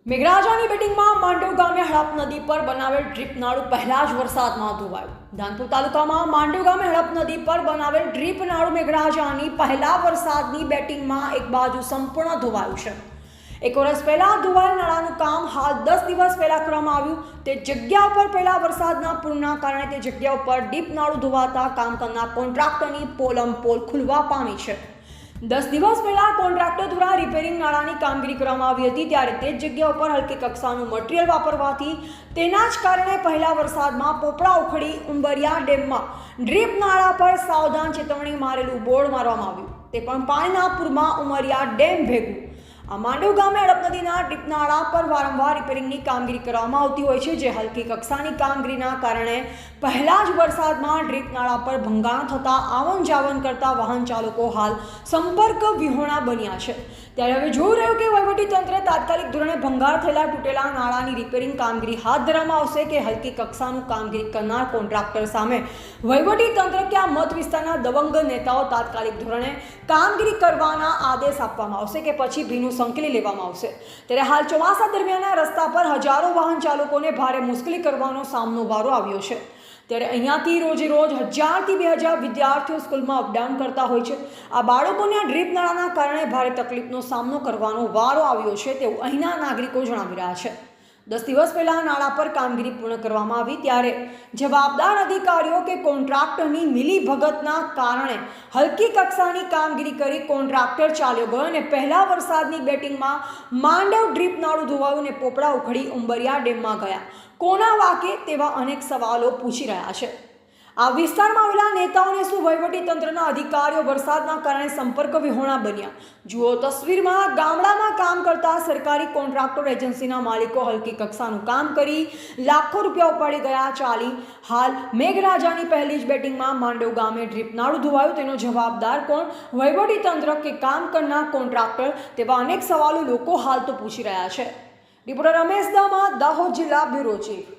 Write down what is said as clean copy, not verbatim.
મેઘરાજાની બેટિંગમાં માંડવ ગામે હડપ નદી પર બનાવેલ ડ્રીપ નાળું પહેલા જ વરસાદમાં ધોવાયું। ધાનપુર તાલુકામાં માંડવ ગામે હડપ નદી પર બનાવેલ ડ્રીપ નાળું મેઘરાજાની પહેલા વરસાદની બેટિંગમાં એક બાજુ સંપૂર્ણ ધોવાયું છે। એક વર્ષ પહેલા ધોવાયેલ નાળાનું કામ હાલ 10 દિવસ પહેલા કરવામાં આવ્યું। તે જગ્યા ઉપર પહેલા વરસાદના પૂરના કારણે તે જગ્યા ઉપર ડીપ નાળું ધોવાતા કામ કરનાર કોન્ટ્રાક્ટરની પોલ ખુલવા પામી છે। 10 દિવસ પહેલા કોન્ટ્રાક્ટર દ્વારા રિપેરિંગ નાળાની કામગીરી કરવામાં આવી હતી, ત્યારે તે જ જગ્યા ઉપર હલકી કક્ષાનું મટીરીયલ વાપરવાથી તેના જ કારણે પહેલા વરસાદમાં પોપડા ઉખડી ઉંબરિયા ડેમમાં ડ્રીપ નાળા પર સાવધાન ચેતવણી મારેલું બોર્ડ મારવામાં આવ્યું। તે પણ પાણીના પૂરમાં ઉંબરિયા ડેમ ભેગું। આ માંડવ ગામે હડપ નદીના ડ્રીપ નાળા પર વારંવાર રિપેરિંગની કામગીરી કરવામાં આવતી હોય છે, જે હલકી કક્ષાની કામગીરીના કારણે પહેલા જ વરસાદમાં ડ્રીપ નાળા પર ભંગાણ થતાં આવન જાવન કરતા વાહન ચાલકો હાલ સંપર્ક વિહોણા બન્યા છે। ત્યારે હવે જોઈ રહ્યું કે વહીવટીતંત્ર તાત્કાલિક ધોરણે ભંગાર થયેલા તૂટેલા નાળાની રિપેરિંગ કામગીરી હાથ ધરવામાં આવશે કે હલકી કક્ષાનું કામગીરી કરનાર કોન્ટ્રાક્ટર સામે વહીવટીતંત્ર કે આ મત વિસ્તારના દબંગ નેતાઓ તાત્કાલિક ધોરણે કામગીરી કરવાના આદેશ આપવામાં આવશે કે પછી ભીનું સંકેલી લેવામાં આવશે। ત્યારે હાલ ચોમાસા દરમિયાન રસ્તા પર હજારો વાહન ચાલકોને ભારે મુશ્કેલી કરવાનો સામનો વારો આવ્યો છે। ત્યારે અહીંયાથી રોજે રોજ 1000 થી 2000 વિદ્યાર્થીઓ સ્કૂલમાં અપડાઉન કરતા હોય છે। આ બાળકોને આ ડ્રીપ નાળાના કારણે ભારે તકલીફનો સામનો કરવાનો વારો આવ્યો છે તેવું અહીંના નાગરિકો જણાવી રહ્યા છે। 10 દિવસ પહેલા નાળા પર કામગીરી પૂર્ણ કરવામાં આવી, ત્યારે જવાબદાર અધિકારીઓ કે કોન્ટ્રાક્ટરની મિલીભગતના કારણે હલકી કક્ષાની કામગીરી કરી કોન્ટ્રાક્ટર ચાલ્યો ગયો અને પહેલા વરસાદની બેટિંગમાં માંડવ ડ્રીપ નાળું ધોવાયું અને પોપડા ઉખડી ઉંબરિયા ડેમમાં ગયા। કોના વાકે તેવા અનેક સવાલો પૂછી રહ્યા છે। આ વિસ્તારમાં આવેલા નેતાઓને શું વહીવટીતંત્રના અધિકારીઓ વરસાદના કારણે સંપર્ક વિહોણા બન્યા? જુઓ તસવીરમાં ગામડામાં કામ કરતા સરકારી કોન્ટ્રાક્ટર એજન્સીના માલિકો હલકી કક્ષાનું કામ કરી લાખો રૂપિયા ઉપાડી ગયા ચાલી હાલ મેઘરાજાની પહેલી જ બેટિંગમાં માંડવ ગામે ડ્રીપ નાળું ધોવાયું, તેનો જવાબદાર કોણ? વહીવટીતંત્ર કે કામ કરનાર કોન્ટ્રાક્ટર? તેવા અનેક સવાલો લોકો હાલ તો પૂછી રહ્યા છે। રિપોર્ટર રમેશ દામા, દાહોદ જિલ્લા બ્યુરો ચીફ।